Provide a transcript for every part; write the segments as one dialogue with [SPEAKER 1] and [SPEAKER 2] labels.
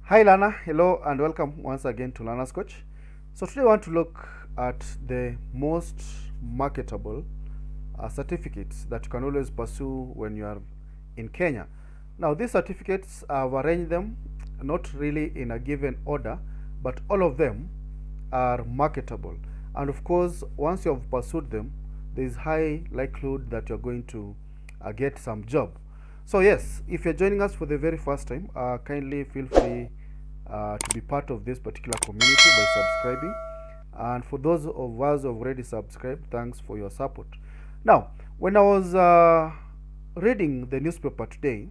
[SPEAKER 1] Hi Lana, hello and welcome once again to Lana's Coach. So today I want to look at the most marketable certificates that you can always pursue when you are in Kenya. Now these certificates, I've arranged them not really in a given order, but all of them are marketable. And of course, once you have pursued them, there is high likelihood that you're going to get some job. So yes, if you're joining us for the very first time, kindly feel free to be part of this particular community by subscribing. And for those of us who have already subscribed, thanks for your support. Now, when I was reading the newspaper today,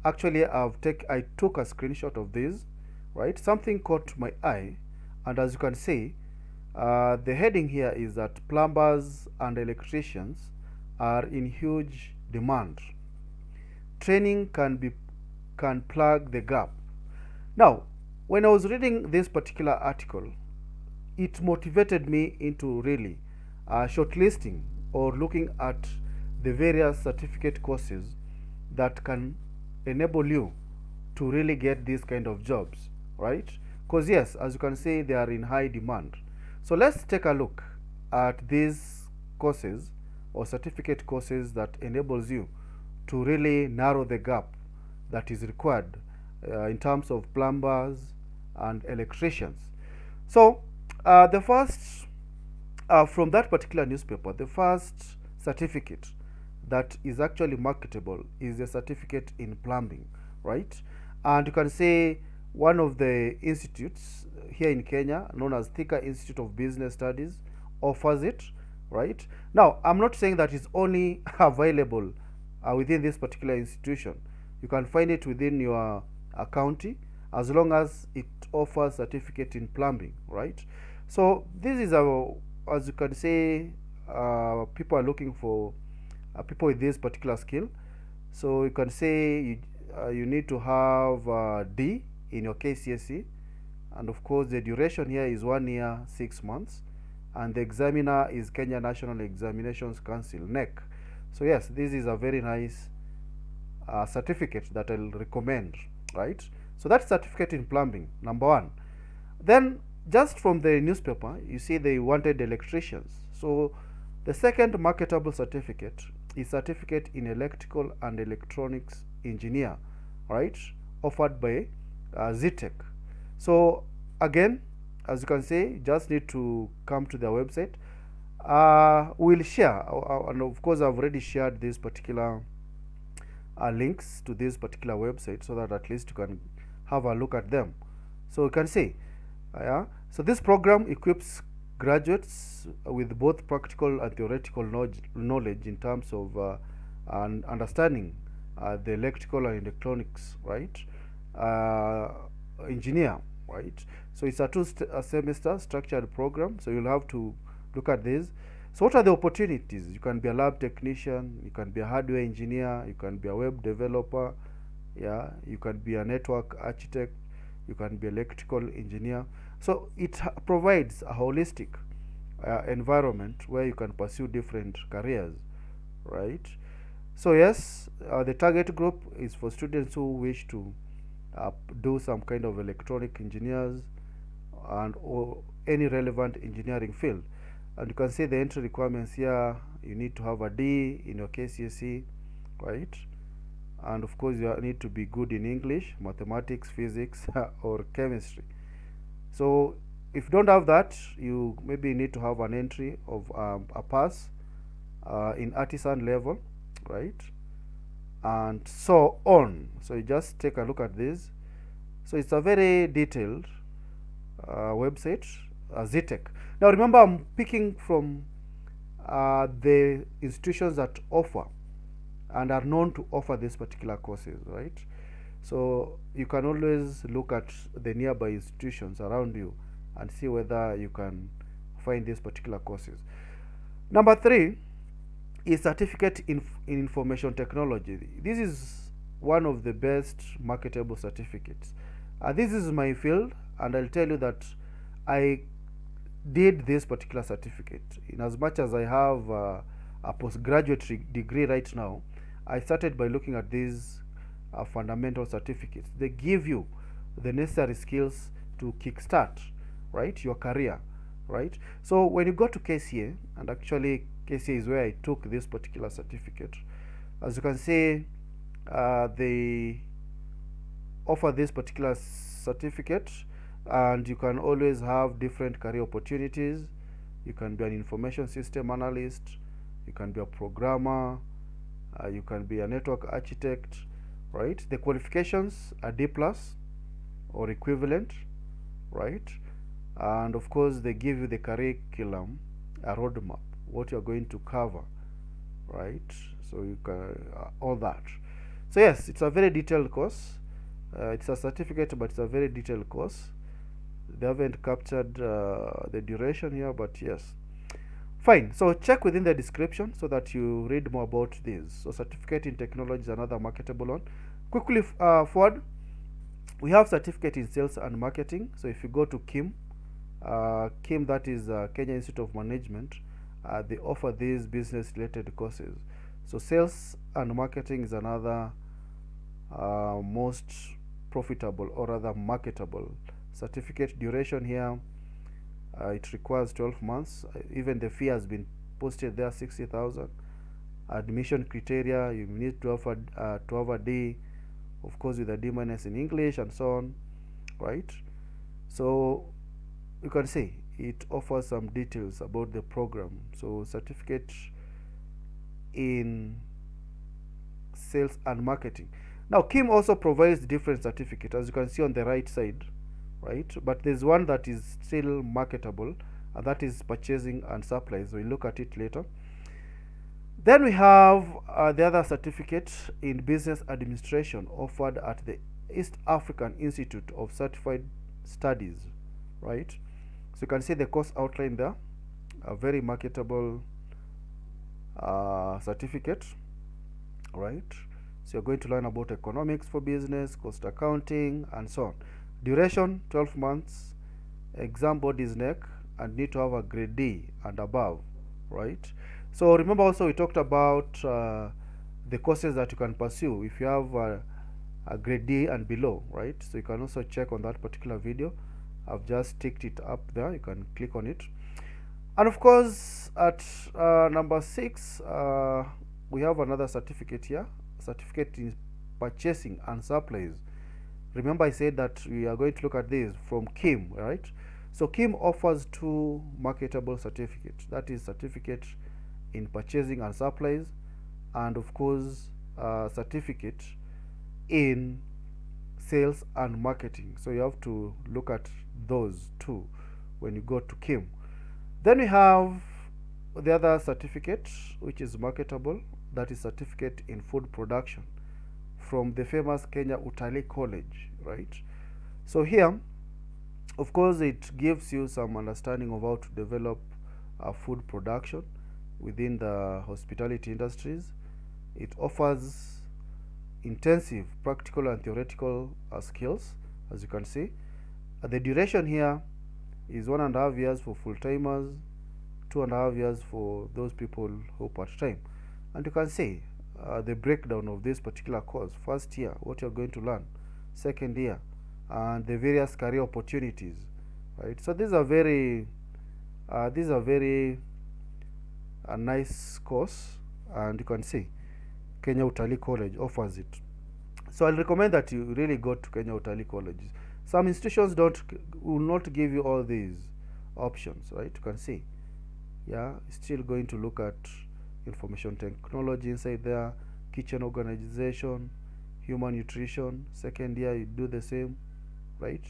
[SPEAKER 1] actually I took a screenshot of this, right? Something caught my eye, and as you can see, the heading here is that plumbers and electricians are in huge demand. Training can plug the gap. Now, when I was reading this particular article, it motivated me into really shortlisting or looking at the various certificate courses that can enable you to really get these kind of jobs, right? Because yes, as you can see, they are in high demand. So let's take a look at these courses or certificate courses that enables you to really narrow the gap that is required in terms of plumbers and electricians. So the first, from that particular newspaper, the first certificate that is actually marketable is a certificate in plumbing, right? And you can say one of the institutes here in Kenya, known as Thika Institute of Business Studies, offers it, right? Now, I'm not saying that it's only available within this particular institution. You can find it within your county as long as it offers certificate in plumbing, right? So this is as you can say, people are looking for people with this particular skill. So you can say you need to have D in your KCSE, and of course the duration here is 1 year 6 months, and the examiner is Kenya National Examinations Council, NEC. So yes, this is a very nice certificate that I'll recommend, right? So that's certificate in plumbing, number one. Then just from the newspaper, you see they wanted electricians. So the second marketable certificate is certificate in electrical and electronics engineer, right? Offered by ZTech. So again, as you can see, you just need to come to their website. We'll share, and of course I've already shared this particular links to this particular website so that at least you can have a look at them. So you can see, yeah. So this program equips graduates with both practical and theoretical knowledge in terms of and understanding the electrical and electronics, right? Engineer, right? So it's a semester structured program. So you'll have to look at this. So what are the opportunities? You can be a lab technician, you can be a hardware engineer, you can be a web developer, yeah, you can be a network architect, you can be electrical engineer. So it provides a holistic environment where you can pursue different careers, right? So yes, the target group is for students who wish to do some kind of electronic engineers and or any relevant engineering field. And you can see the entry requirements here. You need to have a D in your KCSE, right? And of course you need to be good in English, mathematics, physics or chemistry. So if you don't have that, you maybe need to have an entry of a pass in artisan level, right? And so on. So you just take a look at this. So it's a very detailed website, ZTech. Now remember, I'm picking from the institutions that offer and are known to offer these particular courses, right? So you can always look at the nearby institutions around you and see whether you can find these particular courses. Number three is certificate in information technology. This is one of the best marketable certificates. This is my field, and I'll tell you that I did this particular certificate. In as much as I have a postgraduate degree right now, I started by looking at these fundamental certificates. They give you the necessary skills to kickstart, right, your career, right? So when you go to KCA, and actually KCA is where I took this particular certificate, as you can see, they offer this particular certificate, and you can always have different career opportunities. You can be an information system analyst, you can be a programmer, you can be a network architect, right? The qualifications are D plus or equivalent, right? And of course they give you the curriculum, a roadmap, what you're going to cover, right? So you can all that. So yes, it's a very detailed course. It's a certificate, but it's a very detailed course. They haven't captured the duration here, but yes, fine. So check within the description so that you read more about this. So certificate in technology is another marketable one. Quickly forward, we have certificate in sales and marketing. So if you go to KIM, that is Kenya Institute of Management, they offer these business related courses. So sales and marketing is another most profitable, or rather marketable certificate. Duration here, it requires 12 months. Even the fee has been posted there, 60,000. Admission criteria, you need to have a D, of course, with a D minus in English and so on, right? So you can see it offers some details about the program. So certificate in sales and marketing. Now KIM also provides different certificates, as you can see on the right side, right? But there's one that is still marketable, and that is purchasing and supplies. We'll look at it later. Then we have the other certificate in business administration offered at the East African Institute of Certified Studies, right? So you can see the course outline there, a very marketable certificate, right? So you're going to learn about economics for business, cost accounting, and so on. Duration 12 months. Exam board is NEC, and need to have a grade D and above, right? So remember also we talked about the courses that you can pursue if you have a grade D and below, right? So you can also check on that particular video. I've just ticked it up there. You can click on it. And of course, at number 6, we have another certificate here, certificate in purchasing and supplies. Remember I said that we are going to look at this from KIM, right? So KIM offers 2 marketable certificates. That is certificate in purchasing and supplies, and of course certificate in sales and marketing. So you have to look at those 2 when you go to KIM. Then we have the other certificate, which is marketable, that is certificate in food production from the famous Kenya Utalii College, right? So here, of course, it gives you some understanding of how to develop food production within the hospitality industries. It offers intensive practical and theoretical skills, as you can see. The duration here is 1.5 years for full-timers, 2.5 years for those people who part-time. And you can see the breakdown of this particular course. First year, what you're going to learn. Second year, and the various career opportunities, right? So these are very a nice course, and you can see Kenya Utalii College offers it. So I'll recommend that you really go to Kenya Utalii College. Some institutions will not give you all these options, right? You can see, yeah, still going to look at information technology inside there, kitchen organization, human nutrition. Second year you do the same, right?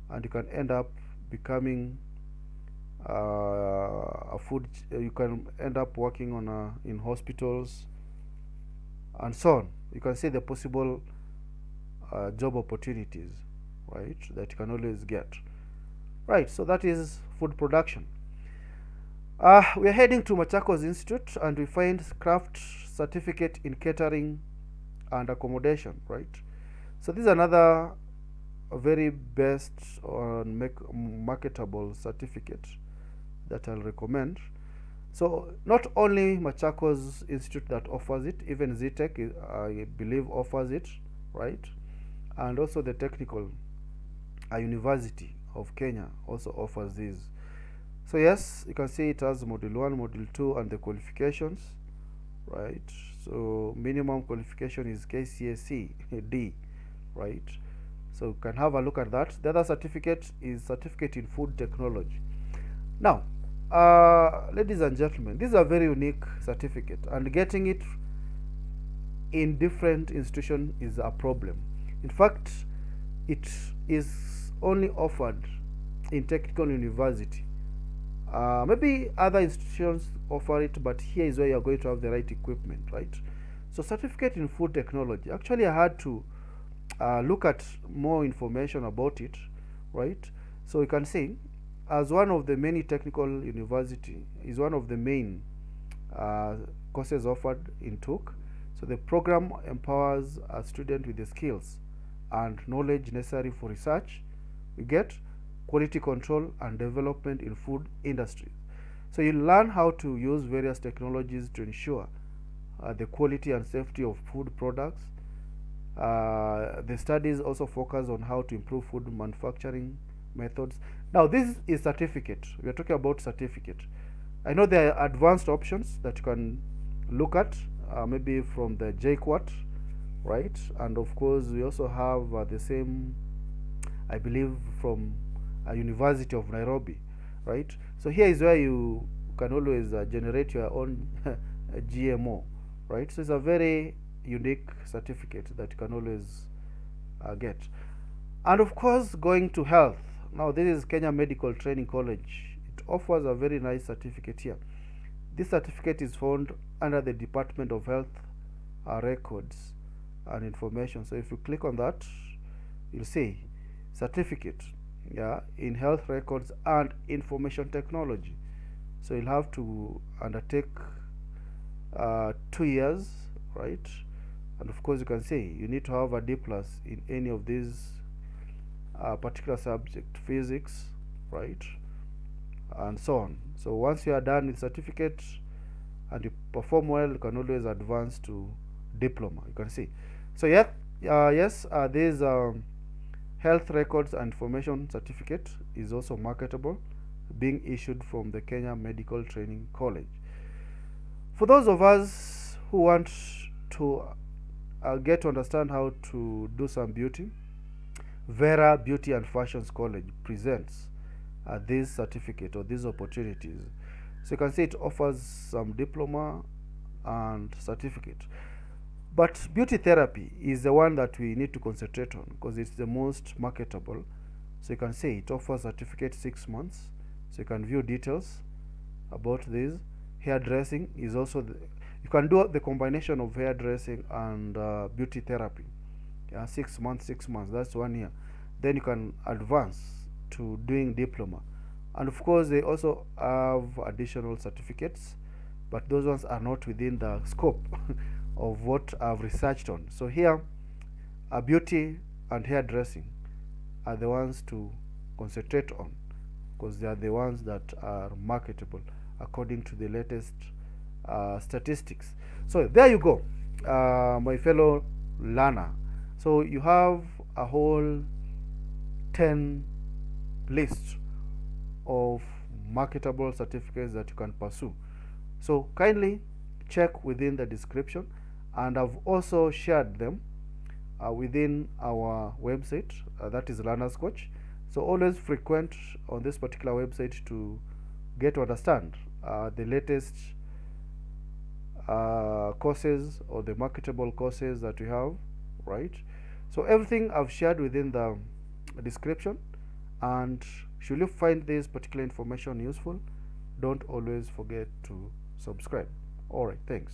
[SPEAKER 1] And you can end up becoming you can end up working on in hospitals and so on. You can see the possible job opportunities, right, that you can always get, right? So that is food production. We are heading to Machakos Institute, and we find craft certificate in catering and accommodation, right? So this is another very best or marketable certificate that I'll recommend. So not only Machakos Institute that offers it, even ZTech I believe offers it, right? And also the technical University of Kenya also offers this. So yes, you can see it has module 1, module 2, and the qualifications, right? So minimum qualification is KCSE D, right? So you can have a look at that. The other certificate is certificate in food technology. Now, ladies and gentlemen, this is a very unique certificate, and getting it in different institutions is a problem. In fact, it is only offered in technical university. Maybe other institutions offer it, but here is where you are going to have the right equipment, right? So certificate in food technology. Actually, I had to look at more information about it, right? So you can see, as one of the many technical university, is one of the main courses offered in TUK. So the program empowers a student with the skills and knowledge necessary for research, we get quality control and development in food industry. So you learn how to use various technologies to ensure the quality and safety of food products. The studies also focus on how to improve food manufacturing methods. Now this is certificate. We are talking about certificate. I know there are advanced options that you can look at, maybe from the JQuat, right? And of course we also have the same, I believe, from University of Nairobi, right? So here is where you can always generate your own GMO, right? So it's a very unique certificate that you can always get. And of course, going to health. Now this is Kenya Medical Training College. It offers a very nice certificate here. This certificate is found under the Department of Health Records and Information. So if you click on that, you'll see certificate, yeah, in health records and information technology. So you'll have to undertake 2 years, right? And of course you can see you need to have a D plus in any of these particular subject, physics, right, and so on. So once you are done with certificate and you perform well, you can always advance to diploma, you can see. So yeah, yes, this health records and information certificate is also marketable, being issued from the Kenya Medical Training College. For those of us who want to get to understand how to do some beauty, Vera Beauty and Fashions College presents this certificate or these opportunities. So you can see it offers some diploma and certificate. But beauty therapy is the one that we need to concentrate on because it's the most marketable. So you can see it offers certificate 6 months. So you can view details about this. Hairdressing is also, you can do the combination of hairdressing and beauty therapy. Yeah, 6 months, 6 months, that's 1 year. Then you can advance to doing diploma. And of course they also have additional certificates, but those ones are not within the scope of what I've researched on. So here, beauty and hairdressing are the ones to concentrate on because they are the ones that are marketable according to the latest statistics. So there you go, my fellow learner. So you have a whole 10 list of marketable certificates that you can pursue. So kindly check within the description, and I've also shared them within our website, that is Learner's Coach. So always frequent on this particular website to get to understand the latest courses or the marketable courses that we have, right? So everything I've shared within the description, and should you find this particular information useful, don't always forget to subscribe. All right, thanks.